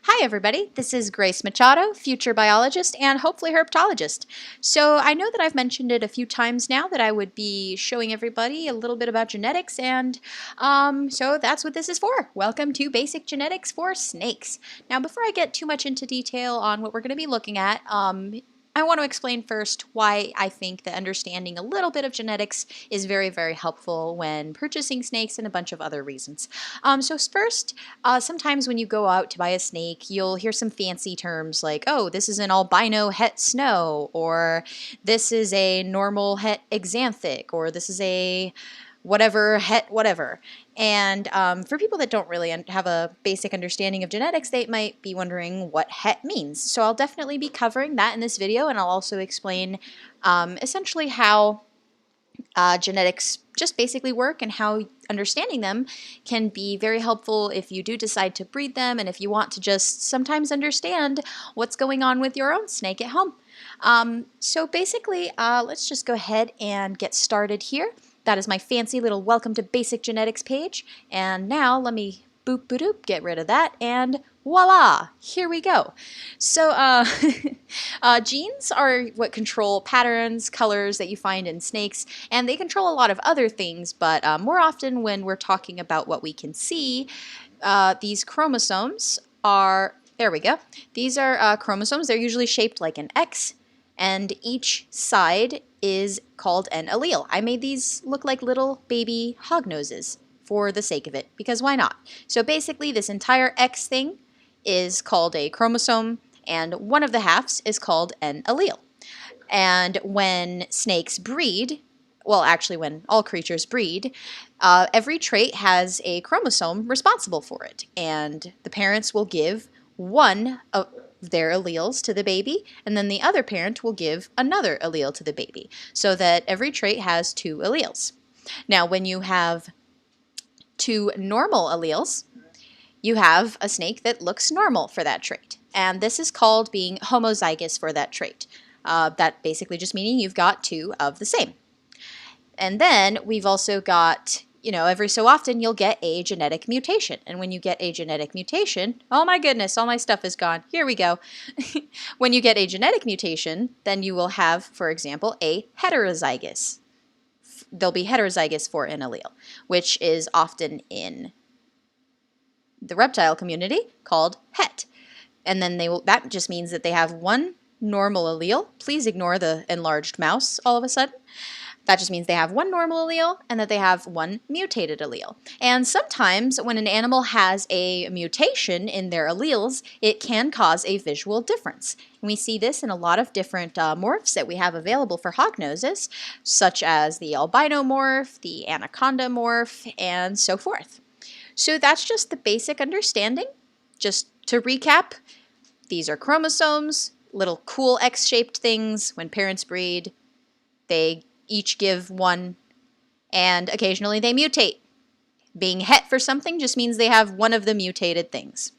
Hi everybody, this is Grace Machado, future biologist and hopefully herpetologist. So I know that I've mentioned it a few times now that I would be showing everybody a little bit about genetics, and so that's what this is for. Welcome to Basic Genetics for Snakes. Now before I get too much into detail on what we're going to be looking at, I want to explain first why I think that understanding a little bit of genetics is very, very helpful when purchasing snakes and a bunch of other reasons. So first, sometimes when you go out to buy a snake, you'll hear some fancy terms like, oh, this is an albino het snow, or this is a normal het exanthic, or this is a whatever het whatever. And for people that don't really have a basic understanding of genetics, they might be wondering what het means. So I'll definitely be covering that in this video, and I'll also explain essentially how genetics just basically work and how understanding them can be very helpful if you do decide to breed them and if you want to just sometimes understand what's going on with your own snake at home. So basically, let's just go ahead and get started here. That is my fancy little Welcome to Basic Genetics page. And now let me boop boop doop, get rid of that, and voila, here we go. So genes are what control patterns, colors that you find in snakes, and they control a lot of other things, but more often when we're talking about what we can see, these chromosomes are, there we go, these are chromosomes. They're usually shaped like an X, and each side is called an allele. I made these look like little baby hognoses for the sake of it, because why not? So basically this entire X thing is called a chromosome, and one of the halves is called an allele. And when snakes breed, well, actually when all creatures breed, every trait has a chromosome responsible for it, and the parents will give one of their alleles to the baby, and then the other parent will give another allele to the baby, so that every trait has two alleles. Now, when you have two normal alleles, you have a snake that looks normal for that trait, and this is called being homozygous for that trait. That basically just meaning you've got two of the same. And then we've also got, every so often you'll get a genetic mutation. And when you get a genetic mutation, oh my goodness, all my stuff is gone. Here we go. When you get a genetic mutation, then you will have, for example, a heterozygous. They'll be heterozygous for an allele, which is often in the reptile community called het. And then that just means that they have one normal allele. Please ignore the enlarged mouse all of a sudden. That just means they have one normal allele and that they have one mutated allele. And sometimes when an animal has a mutation in their alleles, it can cause a visual difference. And we see this in a lot of different morphs that we have available for hognoses, such as the albino morph, the anaconda morph, and so forth. So that's just the basic understanding. Just to recap, these are chromosomes, little cool X-shaped things. When parents breed, they each give one, and occasionally they mutate. Being het for something just means they have one of the mutated things.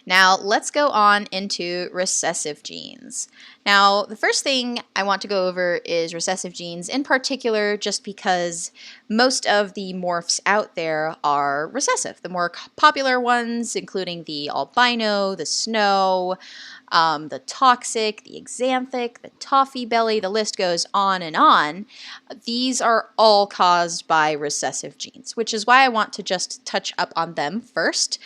Now let's go on into recessive genes. Now the first thing I want to go over is recessive genes, in particular just because most of the morphs out there are recessive. The more popular ones, including the albino, the snow, the toxic, the exanthic, the toffee belly, the list goes on and on. These are all caused by recessive genes, which is why I want to just touch up on them first.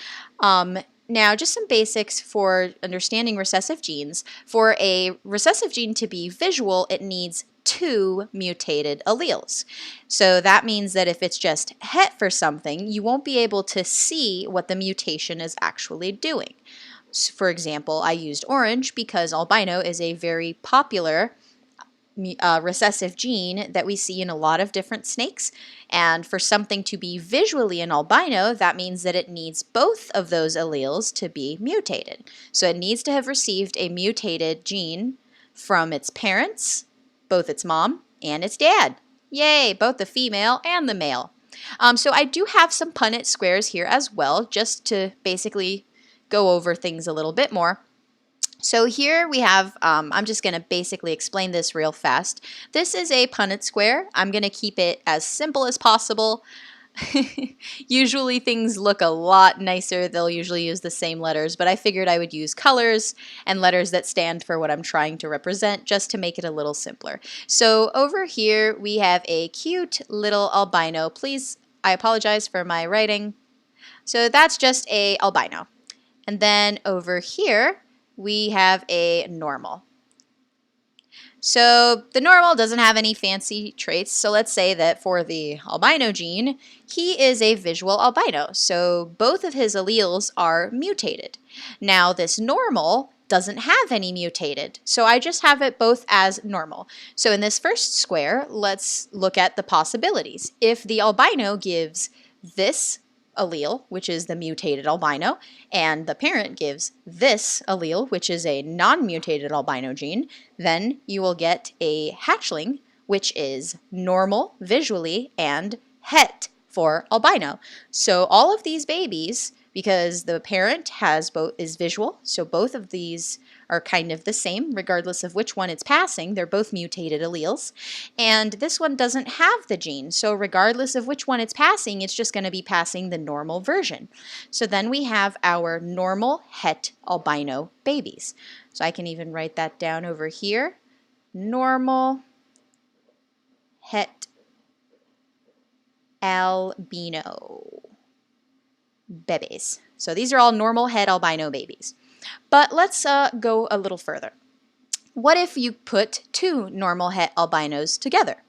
Now, just some basics for understanding recessive genes. For a recessive gene to be visual, it needs two mutated alleles. So that means that if it's just het for something, you won't be able to see what the mutation is actually doing. For example, I used orange because albino is a very popular recessive gene that we see in a lot of different snakes, and for something to be visually an albino, that means that it needs both of those alleles to be mutated. So it needs to have received a mutated gene from its parents, both its mom and its dad. Yay, both the female and the male. So I do have some Punnett squares here as well, just to basically go over things a little bit more. So here we have, I'm just going to basically explain this real fast. This is a Punnett square. I'm going to keep it as simple as possible. Usually things look a lot nicer. They'll usually use the same letters, but I figured I would use colors and letters that stand for what I'm trying to represent just to make it a little simpler. So over here we have a cute little albino. Please, I apologize for my writing. So that's just a albino. And then over here we have a normal. So the normal doesn't have any fancy traits. So let's say that for the albino gene, he is a visual albino. So both of his alleles are mutated. Now this normal doesn't have any mutated. So I just have it both as normal. So in this first square, let's look at the possibilities. If the albino gives this allele, which is the mutated albino, and the parent gives this allele, which is a non-mutated albino gene, then you will get a hatchling, which is normal visually and het for albino. So all of these babies, because the parent is visual, so both of these are kind of the same, regardless of which one it's passing. They're both mutated alleles. And this one doesn't have the gene, so regardless of which one it's passing, it's just going to be passing the normal version. So then we have our normal het albino babies. So I can even write that down over here. Normal het albino babies. So these are all normal het albino babies. But let's go a little further. What if you put two normal het albinos together?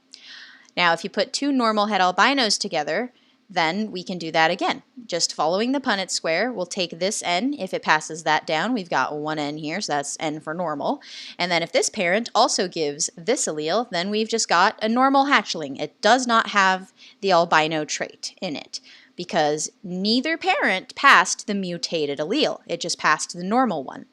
Now, if you put two normal het albinos together, then we can do that again. Just following the Punnett square, we'll take this n. If it passes that down, we've got one n here, so that's n for normal. And then if this parent also gives this allele, then we've just got a normal hatchling. It does not have the albino trait in it, because neither parent passed the mutated allele. It just passed the normal one.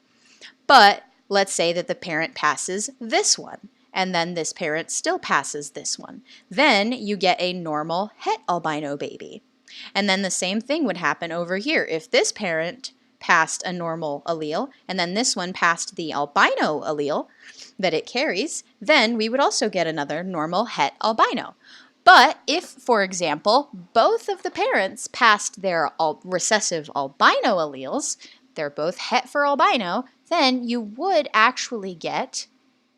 But let's say that the parent passes this one, and then this parent still passes this one. Then you get a normal het albino baby. And then the same thing would happen over here. If this parent passed a normal allele, and then this one passed the albino allele that it carries, then we would also get another normal het albino. But if, for example, both of the parents passed their recessive albino alleles, they're both het for albino, then you would actually get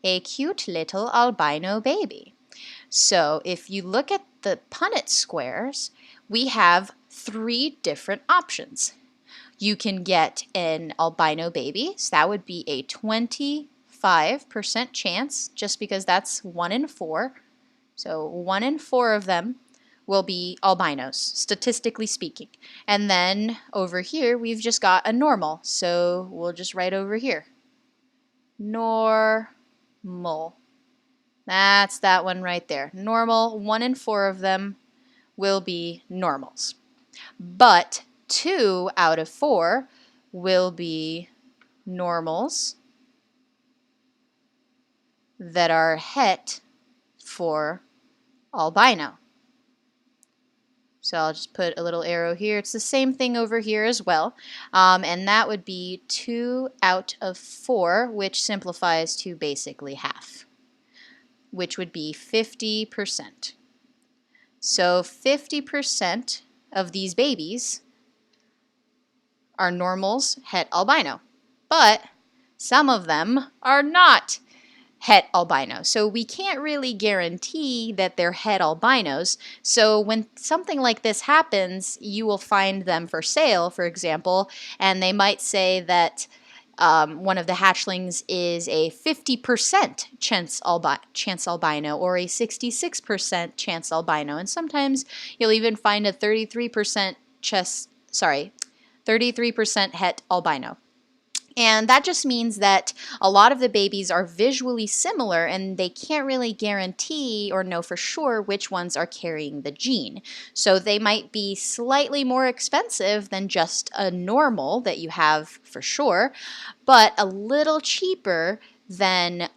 a cute little albino baby. So if you look at the Punnett squares, we have three different options. You can get an albino baby, so that would be a 25% chance, just because that's 1 in 4. So 1 in 4 of them will be albinos, statistically speaking. And then over here, we've just got a normal. So we'll just write over here. Normal. That's that one right there. Normal, 1 in 4 of them will be normals. But 2 out of 4 will be normals that are het for albino. So I'll just put a little arrow here. It's the same thing over here as well. And that would be 2 out of 4, which simplifies to basically half, which would be 50%. So 50% of these babies are normals het albino, but some of them are not het albino. So we can't really guarantee that they're het albinos. So when something like this happens, you will find them for sale, for example, and they might say that one of the hatchlings is a 50% chance albino or a 66% chance albino. And sometimes you'll even find a 33% het albino. And that just means that a lot of the babies are visually similar and they can't really guarantee or know for sure which ones are carrying the gene. So they might be slightly more expensive than just a normal that you have for sure, but a little cheaper than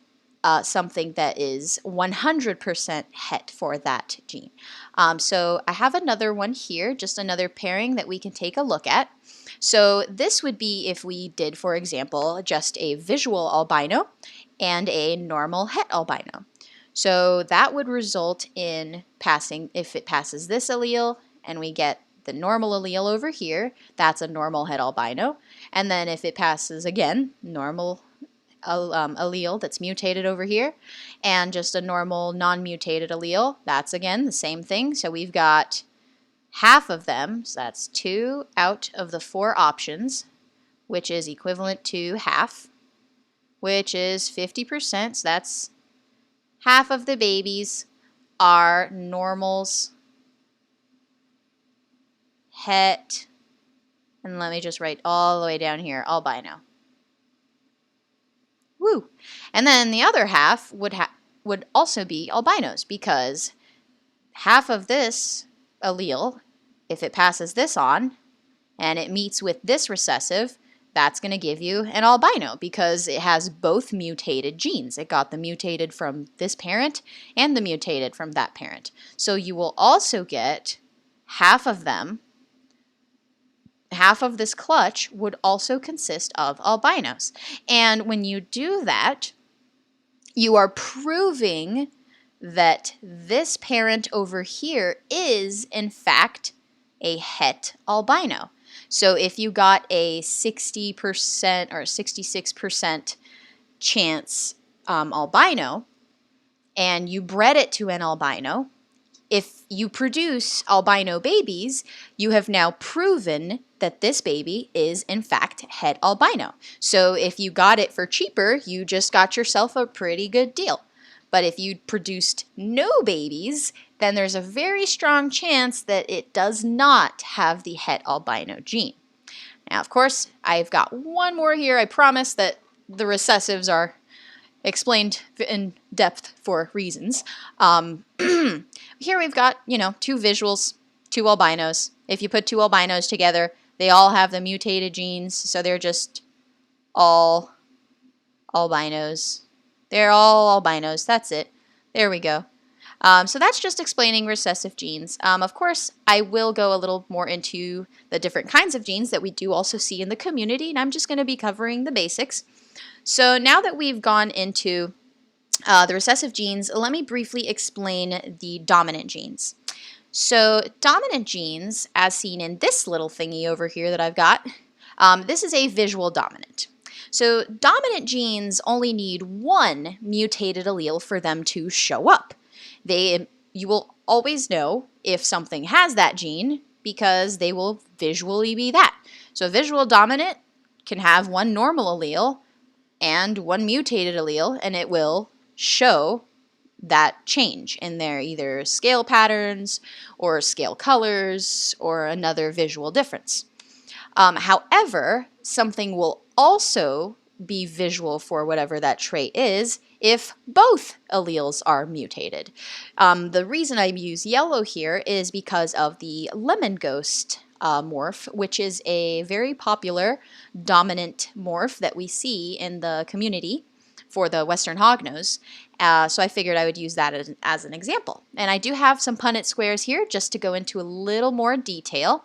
something that is 100% het for that gene. So I have another one here, just another pairing that we can take a look at. So this would be if we did, for example, just a visual albino and a normal het albino. So that would result in passing, if it passes this allele and we get the normal allele over here, that's a normal het albino. And then if it passes again, normal allele that's mutated over here, and just a normal non-mutated allele, that's again the same thing. So we've got half of them, so that's 2 out of the 4 options, which is equivalent to half, which is 50%. So that's half of the babies are normals, het, and let me just write all the way down here, albino. Woo! And then the other half would also be albinos, because half of this allele, if it passes this on and it meets with this recessive, that's going to give you an albino because it has both mutated genes. It got the mutated from this parent and the mutated from that parent. So you will also get half of them. Half of this clutch would also consist of albinos. And when you do that, you are proving that this parent over here is, in fact, a het albino. So if you got a 60% or 66% chance albino, and you bred it to an albino, if you produce albino babies, you have now proven that this baby is, in fact, het albino. So if you got it for cheaper, you just got yourself a pretty good deal. But if you produced no babies, then there's a very strong chance that it does not have the het albino gene. Now, of course, I've got one more here. I promise that the recessives are explained in depth for reasons. Here we've got, 2 visuals, 2 albinos. If you put 2 albinos together, they all have the mutated genes, so they're just all albinos. They're all albinos. That's it. There we go. So that's just explaining recessive genes. Of course, I will go a little more into the different kinds of genes that we do also see in the community, and I'm just going to be covering the basics. So now that we've gone into the recessive genes, let me briefly explain the dominant genes. So dominant genes, as seen in this little thingy over here that I've got, this is a visual dominant. So dominant genes only need 1 mutated allele for them to show up. You will always know if something has that gene because they will visually be that. So a visual dominant can have 1 normal allele and 1 mutated allele, and it will show that change in their either scale patterns or scale colors or another visual difference. However, something will also be visual for whatever that trait is if both alleles are mutated. The reason I use yellow here is because of the lemon ghost morph, which is a very popular dominant morph that we see in the community for the Western hognose. So I figured I would use that as an example. And I do have some Punnett squares here just to go into a little more detail.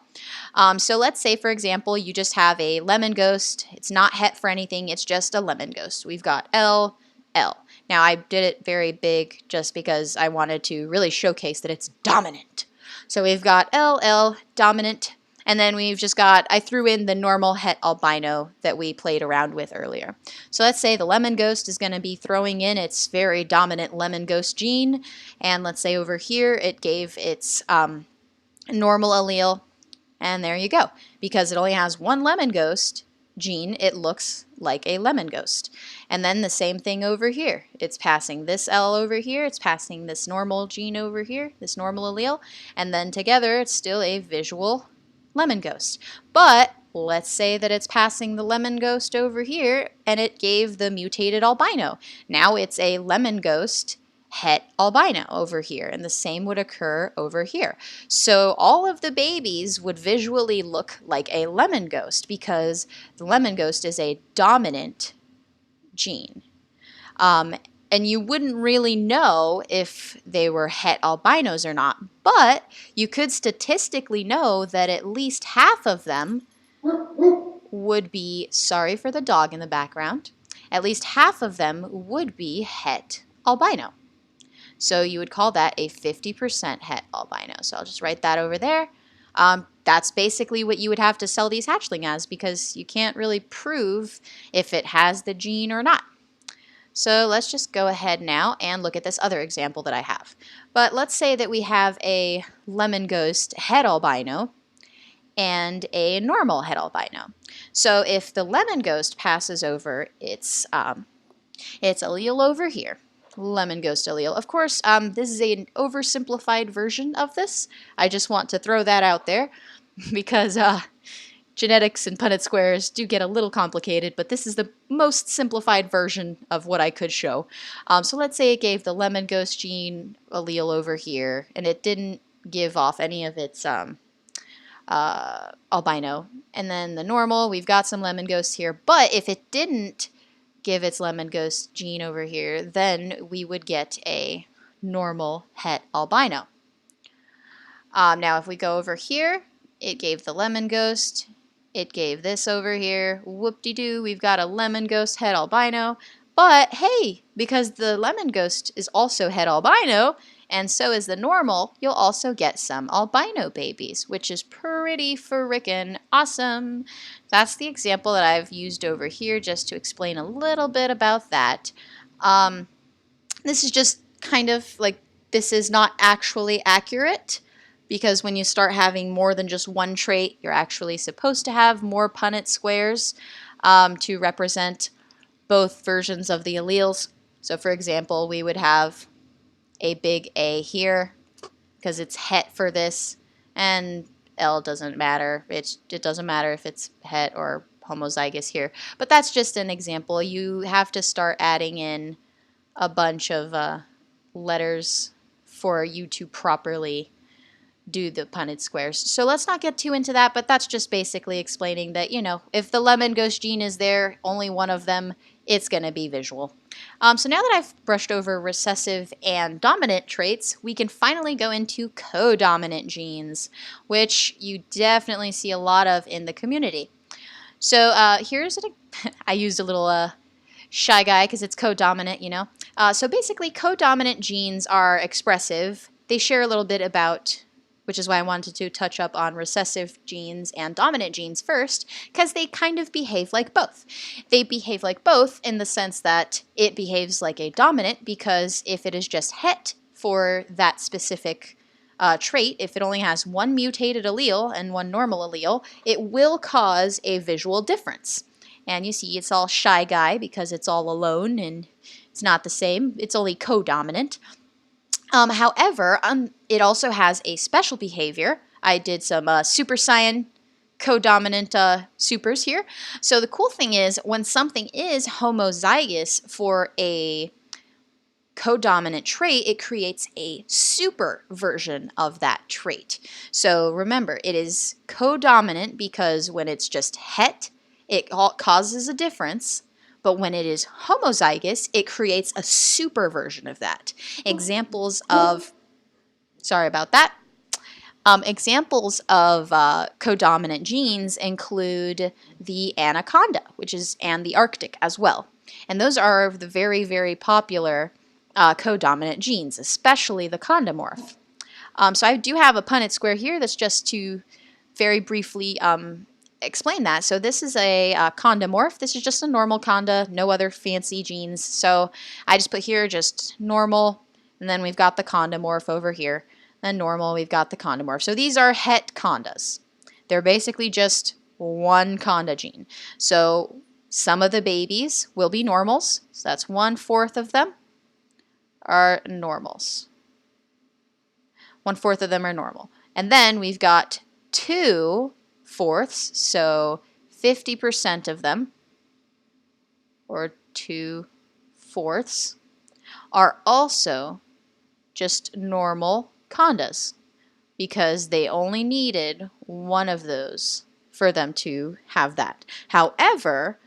So let's say, for example, you just have a lemon ghost. It's not het for anything. It's just a lemon ghost. We've got L, L. Now I did it very big just because I wanted to really showcase that it's dominant. So we've got L, L, dominant. And then we've just got, I threw in the normal het albino that we played around with earlier. So let's say the lemon ghost is going to be throwing in its very dominant lemon ghost gene. And let's say over here it gave its normal allele. And there you go. Because it only has 1 lemon ghost gene, it looks like a lemon ghost. And then the same thing over here. It's passing this L over here. It's passing this normal gene over here, this normal allele. And then together it's still a visual lemon ghost. But let's say that it's passing the lemon ghost over here and it gave the mutated albino. Now it's a lemon ghost het albino over here, and the same would occur over here. So all of the babies would visually look like a lemon ghost because the lemon ghost is a dominant gene. And you wouldn't really know if they were het albinos or not, but you could statistically know that at least half of them would be, sorry for the dog in the background, at least half of them would be het albino. So you would call that a 50% het albino. So I'll just write that over there. That's basically what you would have to sell these hatchling as, because you can't really prove if it has the gene or not. So let's just go ahead now and look at this other example that I have. But let's say that we have a lemon ghost het albino and a normal het albino. So if the lemon ghost passes over its allele over here, lemon ghost allele. Of course, this is an oversimplified version of this. I just want to throw that out there because genetics and Punnett squares do get a little complicated, but this is the most simplified version of what I could show. So let's say it gave the lemon ghost gene allele over here, and it didn't give off any of its albino. And then the normal, we've got some lemon ghosts here, but if it didn't give its lemon ghost gene over here, then we would get a normal het albino. Now if we go over here, it gave the lemon ghost, it gave this over here, whoop-de-doo, we've got a lemon ghost het albino, but hey, because the lemon ghost is also het albino, and so is the normal, you'll also get some albino babies, which is pretty frickin' awesome. That's the example that I've used over here just to explain a little bit about that. This is just kind of like, this is not actually accurate, because when you start having more than just one trait, you're actually supposed to have more Punnett squares to represent both versions of the alleles. So for example, we would have a big A here because it's het for this, and L doesn't matter. It doesn't matter if it's het or homozygous here. But that's just an example. You have to start adding in a bunch of letters for you to properly do the Punnett squares. So let's not get too into that, but that's just basically explaining that, you know, if the lemon ghost gene is there, only one of them, it's going to be visual. So now that I've brushed over recessive and dominant traits, we can finally go into codominant genes, which you definitely see a lot of in the community. So here's I used a little shy guy because it's codominant, you know. So basically, codominant genes are expressive. They share a little bit about, which is why I wanted to touch up on recessive genes and dominant genes first, because they kind of behave like both. They behave like both in the sense that it behaves like a dominant, because if it is just het for that specific trait, if it only has one mutated allele and one normal allele, it will cause a visual difference. And you see it's all shy guy because it's all alone and it's not the same. It's only codominant. However, it also has a special behavior. I did some super cyan codominant supers here. So the cool thing is, when something is homozygous for a codominant trait, it creates a super version of that trait. So remember, it is codominant because when it's just het, it causes a difference. But when it is homozygous, it creates a super version of that. Examples of, sorry about that. Examples of codominant genes include the anaconda, and the Arctic as well. And those are the very, very popular codominant genes, especially the condomorph. So I do have a Punnett square here that's just to very briefly explain that. So this is a condomorph. This is just a normal conda, no other fancy genes. So I just put here just normal, and then we've got the condomorph over here. Then normal, we've got the condomorph. So these are het condas. They're basically just one conda gene. So some of the babies will be normals. So that's 1/4 of them are normals. 1/4 of them are normal. And then we've got 2/4, so 50% of them, or 2/4, are also just normal condas, because they only needed one of those for them to have that. However,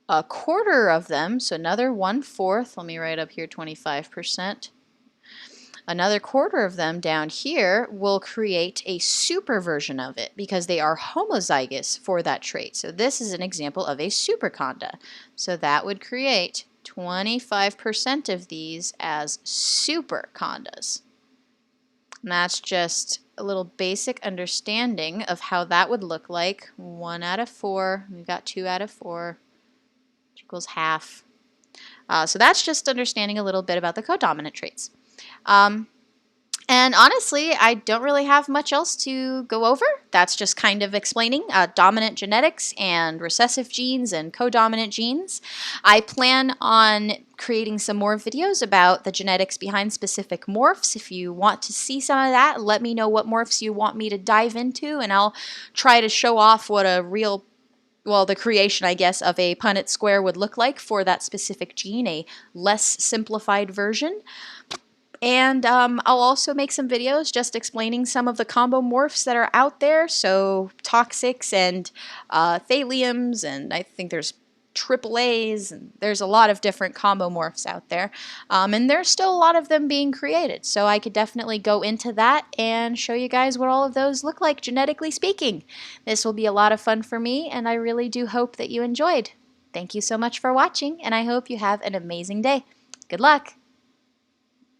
1/4 of them, so another 1/4, let me write up here 25%, another 1/4 of them down here will create a super version of it because they are homozygous for that trait. So this is an example of a superconda. So that would create 25% of these as supercondas. And that's just a little basic understanding of how that would look like. 1 out of 4. We've got 2 out of 4, which equals half. So that's just understanding a little bit about the codominant traits. And honestly, I don't really have much else to go over. That's just kind of explaining dominant genetics and recessive genes and codominant genes. I plan on creating some more videos about the genetics behind specific morphs. If you want to see some of that, let me know what morphs you want me to dive into, and I'll try to show off what a real, well, the creation, I guess, of a Punnett square would look like for that specific gene, a less simplified version. And I'll also make some videos just explaining some of the combo morphs that are out there, so toxics and thalliums, and I think there's AAAs, and there's a lot of different combo morphs out there. And there's still a lot of them being created, so I could definitely go into that and show you guys what all of those look like genetically speaking. This will be a lot of fun for me, and I really do hope that you enjoyed. Thank you so much for watching, and I hope you have an amazing day. Good luck!